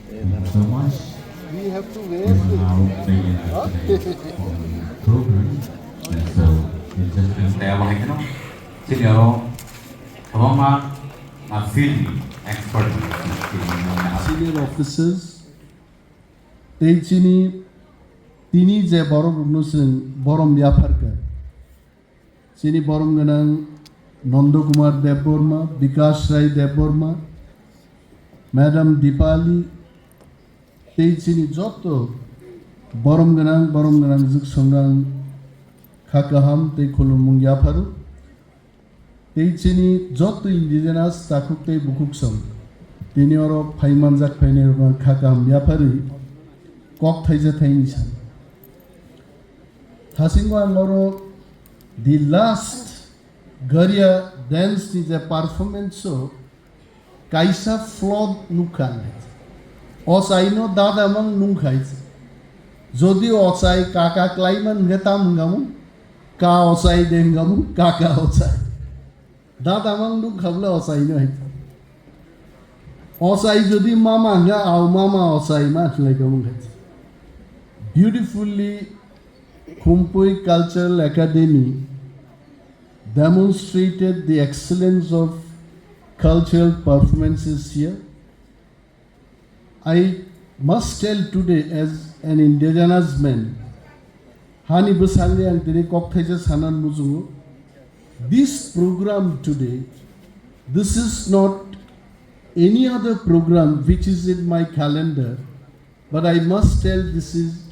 so much. We have to wear We will now this. begin our today's program. And so, you just can stay away, you know. Senior, field expert. Senior officers, Tejini, Tini je Borom Nusin, Borom Yaparka. Sini Borom Ganang, Nando Kumar Debbarma, Vikas Rai Debbarma, Madam Dipali, Tejini Joto, Borom Ganang Zik Songang, Kakaham, Te Kolumung Yaparu, Tejini Joto Indigenous Takukte Bukuksam. Tinoro Paimanzak Painer Kakam Yapari, Kok Taisa Tainishan. Hasingwa Moro, the last Garia dance is a performance so Kaisa flawed Nukan. Osaino Dada among Nunkais. Zodi Osai Kaka Klaiman Getam Gamu, Ka Osai Dengamu, Kaka Osai. Dada among Nunkabla Osaino. Osai jodi mama nga au mama osai ma like beautifully Kumpui Cultural Academy demonstrated the excellence of cultural performances here. I must tell today as an indigenous man, Hani Busali and Tere Koktejas Hanan Muzungu, this program today, this is not any other program which is in my calendar, but I must tell this is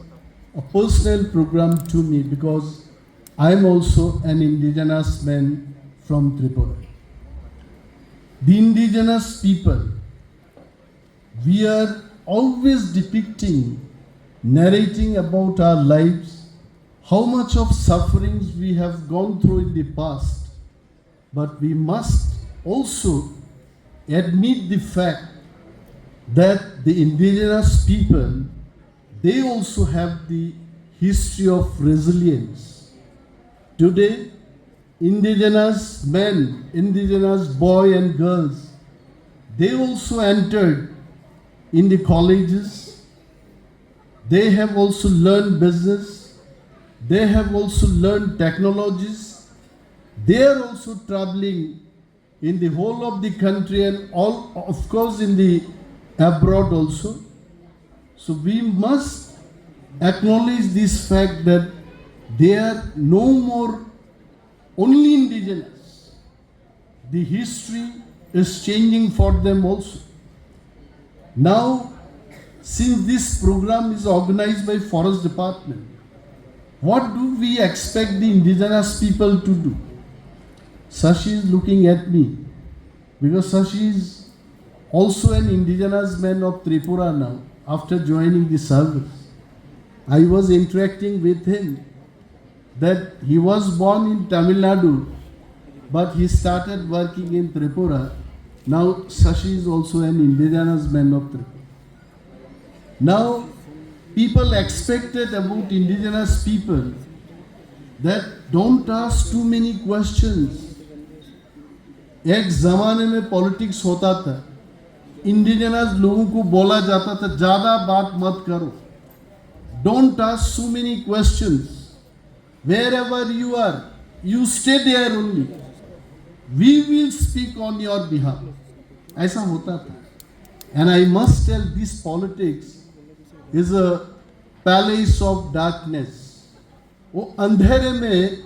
a personal program to me because I am also an indigenous man from Tripura. The indigenous people, we are always depicting, narrating about our lives, how much of sufferings we have gone through in the past, but we must also admit the fact that the indigenous people, they also have the history of resilience. Today, indigenous men, indigenous boys and girls, they also entered in the colleges. They have also learned business. They have also learned technologies. They are also traveling in the whole of the country and all, of course, in the abroad also. So we must acknowledge this fact that they are no more only indigenous. The history is changing for them also. Now, since this program is organized by Forest Department, what do we expect the indigenous people to do? Sashi is looking at me because Sashi is also an indigenous man of Tripura now after joining the service. I was interacting with him that he was born in Tamil Nadu but he started working in Tripura. Now Sashi is also an indigenous man of Tripura. Now people expected about indigenous people that don't ask too many questions. एक जमाने में politics होता था, indigenous लोगों को बोला जाता था ज्यादा बात मत करो, don't ask so many questions, wherever you are, you stay there only, we will speak on your behalf. ऐसा होता था. And I must tell, this politics is a palace of darkness. वो अंधेरे में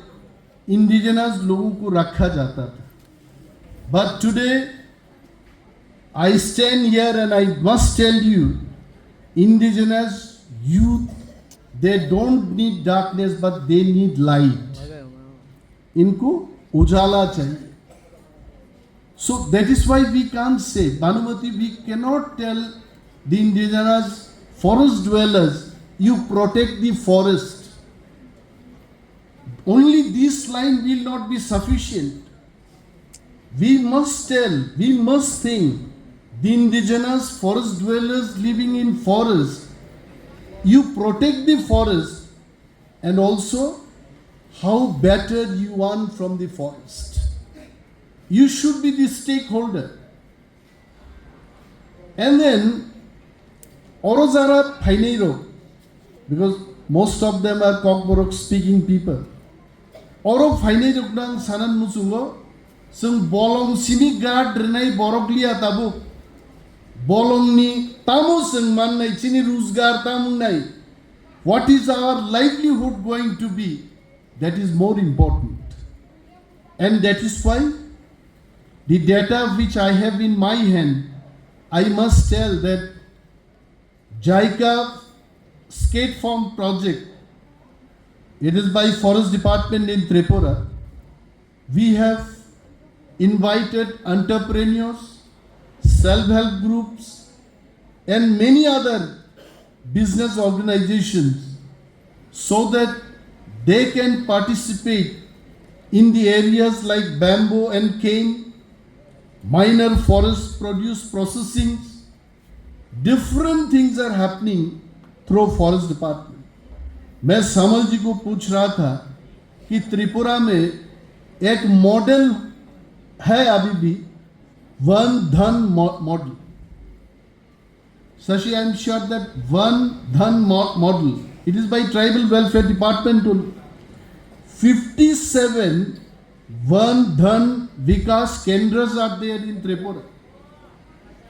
इंडिजिनस लोगों को रखा जाता था. But today, I stand here and I must tell you, indigenous youth, they don't need darkness, but they need light. इनको उजाला चाहिए. So that is why we can't say, Bhanumati, we cannot tell the indigenous forest dwellers, you protect the forest. Only this line will not be sufficient. We must tell, we must think, the indigenous forest dwellers living in forest, you protect the forest and also how better you want from the forest. You should be the stakeholder. And then Oro jara phainero, because most of them are Kokborok speaking people. Oro phainero nang sanan musungo, sung bolong sini guard renai boroglia tabu. Bolong ni tamu sung man nai chini ruzgar tamu nai. What is our livelihood going to be? That is more important. And that is why the data which I have in my hand, I must tell that JICA skate farm project, it is by Forest Department in Tripura. We have invited entrepreneurs, self-help groups, and many other business organizations so that they can participate in the areas like bamboo and cane, minor forest produce processing. Different things are happening through forest department. मैं समल जी को पूछ रहा था कि त्रिपुरा में एक model है अभी भी वन धन model. Sashi, I am sure that one dhan model, it is by Tribal Welfare Department. 57 one dhan Vikas Kendras are there in Tripura.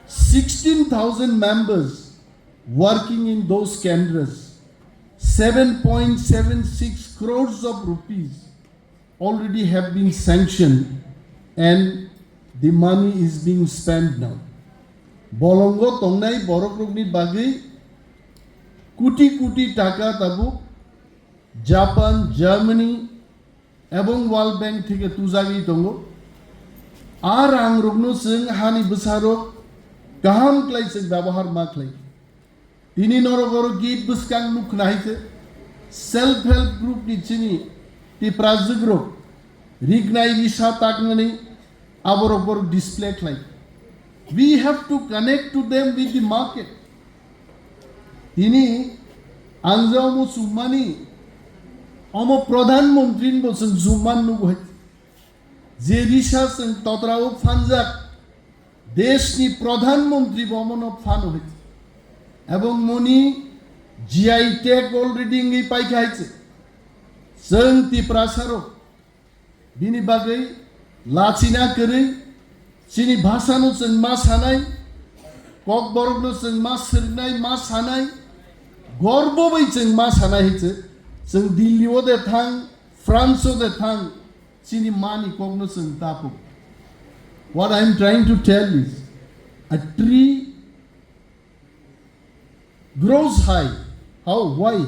16,000 members working in those Kendras. 7.76 crores of rupees already have been sanctioned and the money is being spent now. Bolongo tongnai borokrogni bagi kuti taka tabu Japan, Germany এবং world bank থেকে তুজাগি দङ আর आंग्रगनो जों हानि बसारो गाहाम क्लाइसे व्यवहार मा क्लाइ तिनी नरगरो गीत बुसकां नुख नाहिसे self help group नि चिनि तिप्राजुग्रो रिगनाइ रिसा ताकनानै आबरबर display क्लाइ. We have to connect to them with the market. तिनी आंजामो सुमानि अमो प्रधानमंत्री बसं जुमान नुगोय जे रिसा जों तत्राव फानजाक देशनि प्रधानमंत्री बमन फान होय एवं मनि जीआई टैग अलरेडी ngै पाइखायसे जों तिप्रासारो बिनि बागै लाचिना करै चिनि भाषानो जों मा सानाय ककबरकनो जों मा सोरनाय मा सानाय गर्वबै जों मा सानाय हैसे जों दिल्लीआव दे थां फ्रान्सआव दे थां चिनि मानि कगनो जों Tapo. What I am trying to tell is a tree grows high. How? Why?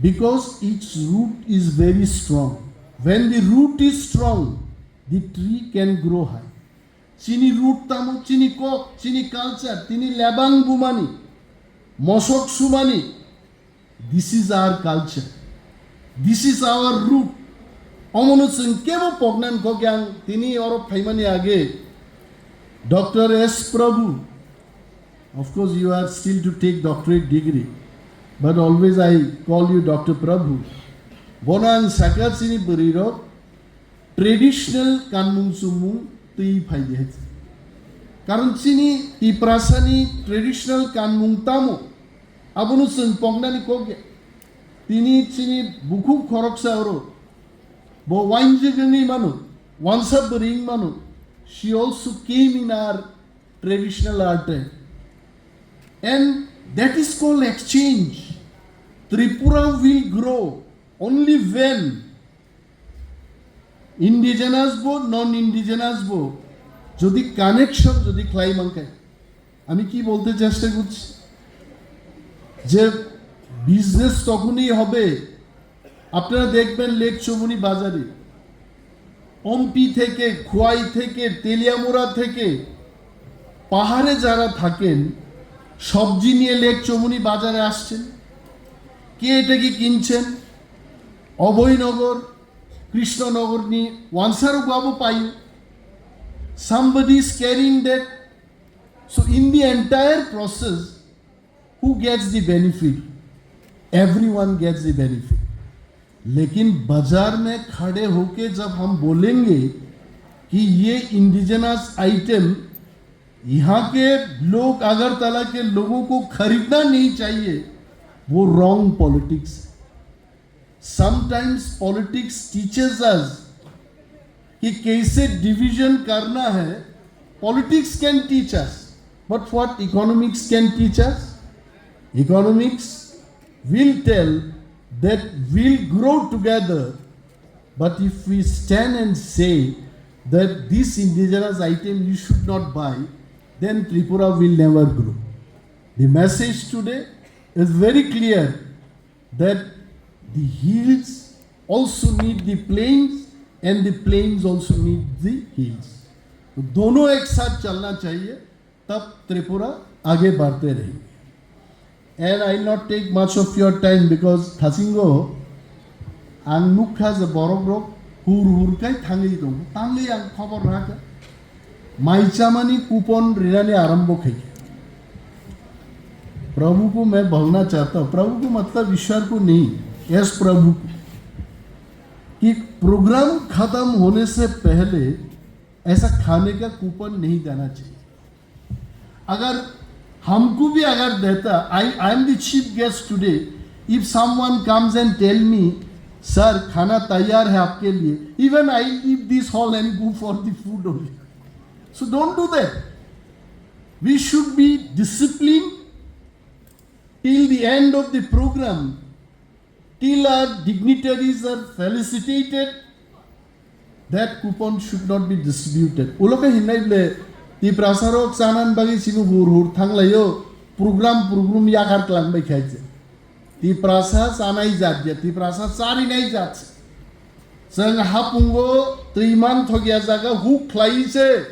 Because its root is very strong. When the root is strong, the tree can grow high. Chini root tamu, chini kok, chini culture, tini labang bumani, mosok sumani. This is our culture. This is our root. Omono kevo pognan kogyang tini oro phaimani age Dr. S. Prabhu. Of course, you are still to take doctorate degree, but always I call you Dr. Prabhu. Bonang sakar chini buriro traditional kanmung sumung tui phaiye. Karon chini Tiprasani traditional kanmung tamo abunu pognani kogya. Tini chini buku khoroksa oro bo wainjigani manu once bring manu. She also came in our traditional art, and that is called exchange. Tripura will grow only when indigenous bo non-indigenous bo jodi connection jodi claimankai. আমি কি বলতে চেষ্টা করছি যে business তখনই হবে আপনারা দেখবেন লেক চমুনি বাজারে অম্পি থেকে খোয়াই থেকে তেলিয়ামুড়া থেকে পাহাড়ে যারা থাকেন সবজি নিয়ে লেক চমুনি বাজারে আসছেন. কে এটা কি কিনছেন? অভয়নগর কৃষ্ণনগর নিয়ে ওয়ানসারও বাবু পাই. Somebody is carrying that. So in the entire process, who gets the benefit? Everyone gets the benefit. लेकिन बाजार में खड़े होके जब हम बोलेंगे कि ये इंडिजिनस आइटम यहाँ के लोग अगरतला के लोगों को खरीदना नहीं चाहिए, वो wrong politics. Sometimes politics teaches us कि कैसे डिवीजन करना है। Politics can teach us, but what economics can teach us? Economics will tell that we'll grow together, but if we stand and say that this indigenous item you should not buy, then Tripura will never grow. The message today is very clear that the hills also need the plains and the plains also need the hills. तो दोनों एक साथ चलना चाहिए, तब त्रिपुरा आगे बढ़ते रहेंगे। And I'll not take much of your time because Thasingo ang nukha ze borogrok hur kai thangi dong tangi ang khobor raka maichamani coupon rirane आरंभ khai। प्रभु को मैं बोलना चाहता हूँ, प्रभु को मतलब ईश्वर को नहीं, यस प्रभु को, कि प्रोग्राम खत्म होने से पहले ऐसा खाने का कूपन नहीं देना चाहिए। अगर हमको भी अगर देता, I am the chief guest today, if someone comes and tell me sir खाना तैयार है आपके लिए, even I leave this hall and go for the food only. So don't do that. We should be discipline till the end of the program, till our dignitaries are felicitated. That coupon should not be distributed. Uloka hinai Tiprasarok sanan bagi sinu hur thanglayo program yakar klang bai khaise. Tiprasa sanai jatje, Tiprasa sari nai jatse. Sang hapungo triman thogya jaga hu khlaise.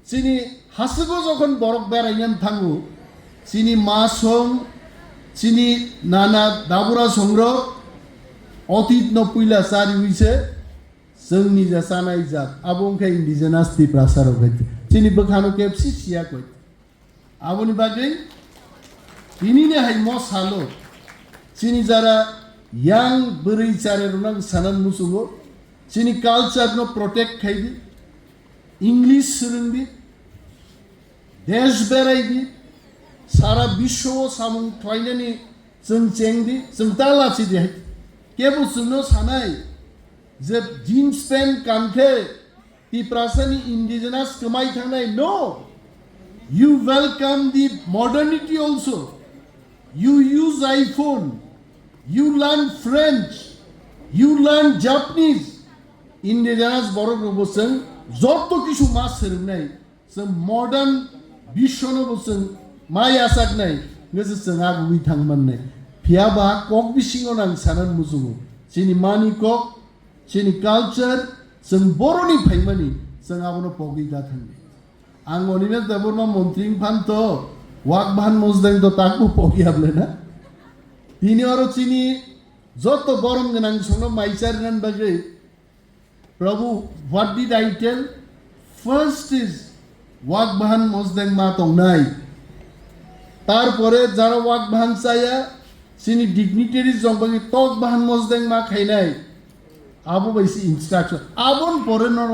Sini hasugo jokhon borok berayan thangu. Sini masong, sini nana dabura songrok, otit no puila sari huise. जोंनि जासानाय जात आबुंखाय इंडिजिनास तिप्रासाराव गायते चिनि बखानो केपसि सिया कोय आबुनि बागै बिनिने हाय म सालो चिनि Zara यां बोरै चारे रुनां सानान मुसुगो चिनि culture no protect खायदि English सोलोंदि देश बेरायदि सारा विश्व सामुं ख्लायनानि जों चेंदि जों तालासि दि केबो जोंनो सानाय जब जीन्स पैंट कांखे Tiprasani indigenous कमाई थांनाय no, you welcome the modernity also, you use iPhone, you learn French, you learn Japanese, indigenous borok boseng joto kishu mas serungnai some modern bishono boseng mai asak nai ngese senga gui thangman nai phiaba kok bisingo nang sanan musugo chini mani kok chini culture जों बर'नि फाइमानि जों आबोनो पगि जाथांनि आं anime Debbarma मन्त्रि फान्त वाक भान मजदें तो ताकु पगियाबले ना तिनि आरो चिनि जत बरम गोनां संनो माइसारनान बागै प्रभु what did I tell first is वाक भान मजदें मा तंनाय तारपरे जारा वाक भान चाया चिनि डिग्निटारिज जंबागै तक भान मजदें मा खायनाय आबो बायसि इंस्ट्रक्शन आबन परेनर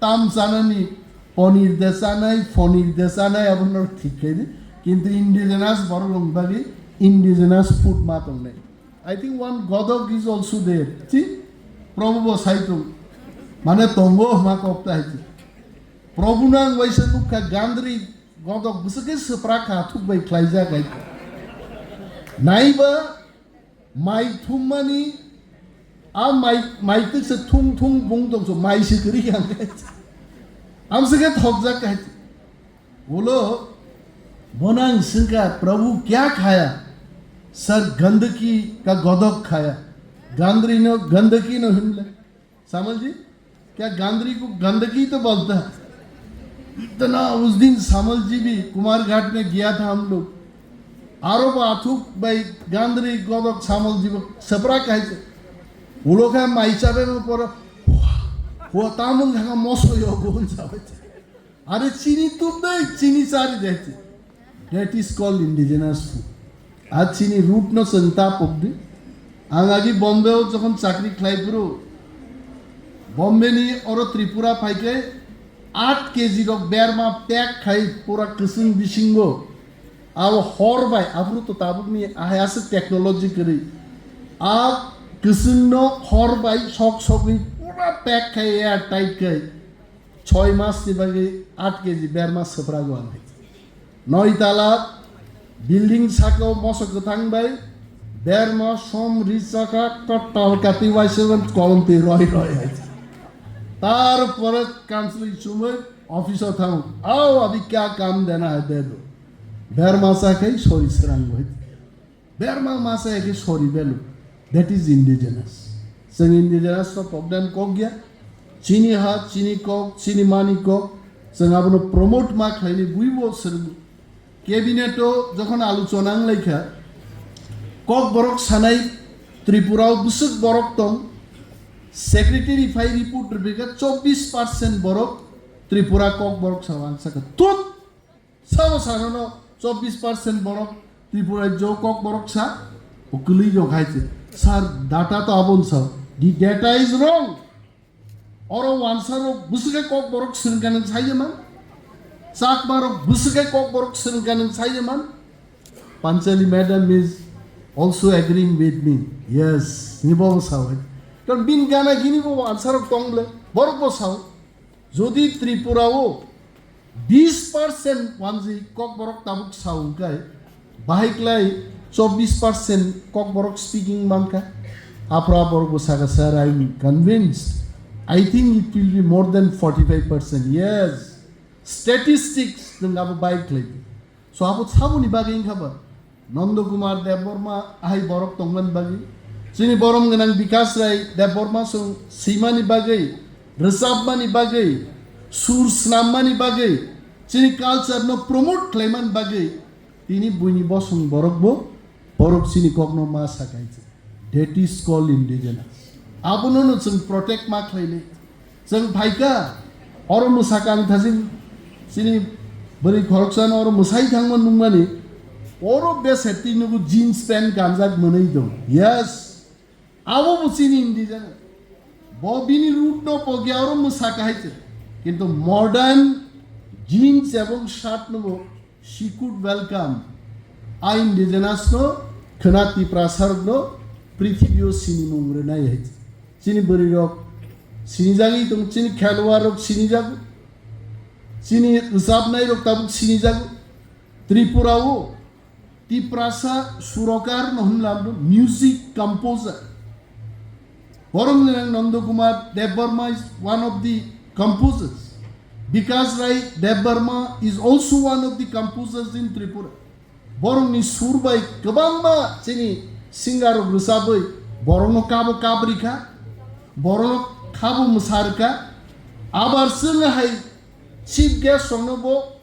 ताम जानानि पनीर देसानाय फनीर देसानाय आबन ठीक खायदि किन्तु इंडिजिनास बरलंग बागै इंडिजिनास फूड मा तंनाय आई थिंक वन गदक इज आल्सो देयर छि प्रभु बसाइतो माने तंगो मा कप्ता हायति प्रभु नां वैसे मुखा गांद्रि गदक बसके सप्रा खाथुक बाय ख्लायजा गाय नायबा माइ थुमानि आ माइ तक थुंग थुंग बुंग दं सो माइ से करी आंगे हम से के थक जा कहते बोलो बनांग सिंका प्रभु क्या खाया सर गंदगी का गदक खाया गांद्री नो गंदगी नो हिमले समझ जी क्या गांद्री को गंदगी तो बोलता है इतना उस दिन समल जी भी कुमार घाट में गया था हम लोग आरोप आथुक भाई गांद्री गदक समल जी सपरा कहते वो लोग हैं माइचाबे में पर वो तामुंग है मौसो यो गोल जावे अरे चीनी तुम नहीं चीनी सारी देते that is called indigenous food आज चीनी रूट नो संता पब्दी आंगागी बॉम्बे हो जखन चाकरी ख्लाई करो बॉम्बे नी और Tripura फाइके 8 kg rok berma pek khai pura kising bisingo aw hor bai abru to tabuk ni ahase technology kari a kising no hor bai sok soki pura pek khai air tight khai 6 mas ni bagi 8 kg berma sapra go ane 9 tala building sako mosok thang bai berma som risaka katta kati waiseven kolomte roi আছে তারপরে counselling সময় অফিসে থাম আও अभी क्या काम देना है दे दो बेर मासा के सॉरी सरंग होय बेर मासा के sorry value that is indigenous जों इंडिजिनस नो प्रॉब्लम को गया चीनी हा चीनी को चीनी मानी को जों आबनो प्रमोट मा खाइले बुइबो सर कैबिनेटो যখন আলোচনা লেখা kokborok Sanai ত্রিপুরাও বুসুক Borok দं Secretary Fai report rebeka 24% borok Tripura Kokborok sawang saka tut sawo sarano 24% borok Tripura jo Kokborok sa ukuli jo khaise sir data to abon sa the data is wrong oro answer busuke Kokborok sirkan sayeman sakmarok busuke Kokborok sirkan sayeman Panchali madam is also agreeing with me yes nibo sawo কারণ বিন গানা গিনিব আনসারক টংলে বরক বসাও যদি ত্রিপুরাও 20% ওয়ানজি kokborok tabuk saungkai bahiklai 24% kokborok speaking manka apra borok bosaga sir I am convinced I think it will be more than 45% yes statistics dungabu bahiklai so abu sabuni bagin khaba Nandakumar Debbarma ai borok tongman bagi Sini borong genang bikas rai Debbarma sung simani bagai resabmani bagai sur snamani bagai sini culture no promote kleman bagai tini buini bosung borok sini kokno ma sakai that is called indigenous abuno no sung protect ma khlaile sung bhaika oro musakang thajin sini bari khoroksan oro musai thangman nungmani oro beseti nugu jeans pant ganjak manai do yes আবো বুঝিনি ইন্ডিজেন ববিনি root no পগিয়া ওর মুসাকা হাইছে কিন্তু modern jeans এবং shirt নবো she could welcome আই indigenous নো খনাতি প্রাসার নো পৃথিবীও সিনি মুংরে নাই হাইছে চিনি বরি রক সিনি জাগি তো চিনি খেলোয়ার রক সিনি জাগু চিনি উসাব নাই রক তাবুক সিনি জাগু ত্রিপুরাও Tiprasa সুরকার নহলাম music composer Borong Nandakumar Debbarma is one of the composers. Because right, Debbarma is also one of the composers in Tripura. Borong ni surbai kabangma sini singer rusabai borong kabo kabrika borong kabo musarka abar singa hai chief guest sonobo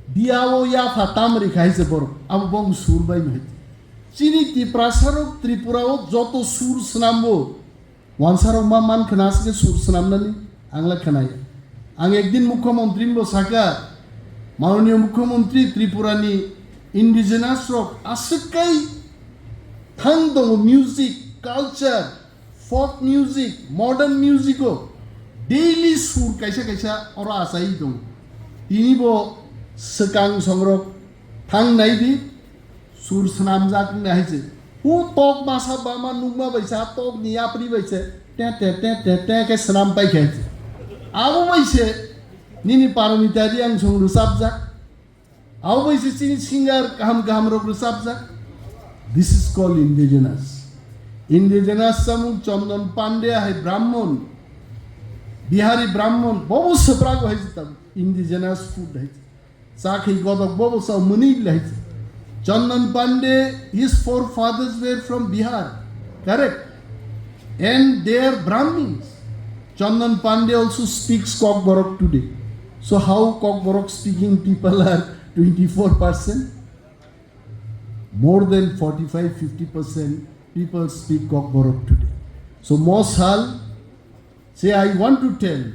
biawo ya fatam rikhai se borong abu bong surbai nahi Sini Tiprasarok Tripurao joto sur snambo wansarok ma man khanas ke sur snamnani angla khanaya ang ekdin mukhyamantri bo saka manoniyo mukhyamantri Tripurani indigenous rock asikai thang dong music culture folk music modern music daily sur kaisa ora asai dong tini bo sekang songrok thang naidi sur snam jak nahiche hu tok masa bama nungma baisa tok niya pri baise te ke snam pai khaise abo baise nini paramitari ang song rusap jak abo baise chini singer kaham rok rusap jak this is called indigenous Chamung Chandan Pandey hai brahmon bihari brahmon bobo saprago haise tab indigenous food haise sakhi godok bobo sa muni haise Chandan Pandey, his forefathers were from Bihar, correct? And they are Brahmins. Chandan Pandey also speaks Kokborok today. So how Kokborok speaking people are 24%? More than 45-50% people speak Kokborok today. So Moshal, say I want to tell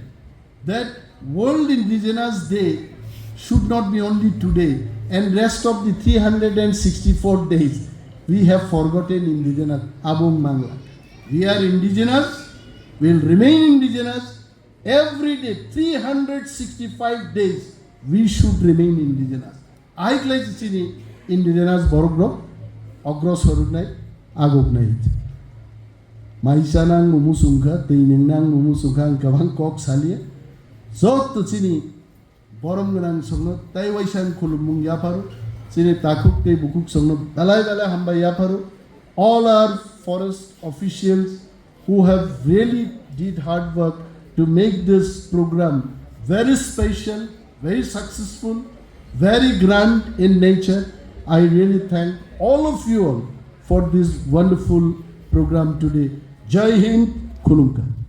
that World Indigenous Day should not be only today. And rest of the 364 days, we have forgotten indigenous. Abong Mangla. We are indigenous, we will remain indigenous, Every day, 365 days, we should remain indigenous. I like to see indigenous borogrok, ogros horugnai, agognai. Maisanang mumusungka, tinang mumusungka, kawang kok salia. Zot to sini boromnang songno, taiwaisan kulumung yaparu, sini takuk te bukuk songno, balai hamba yaparu. All our forest officials who have really did hard work to make this program very special, very successful, very grand in nature. I really thank all of you all for this wonderful program today. Jai Hind, Kulumka.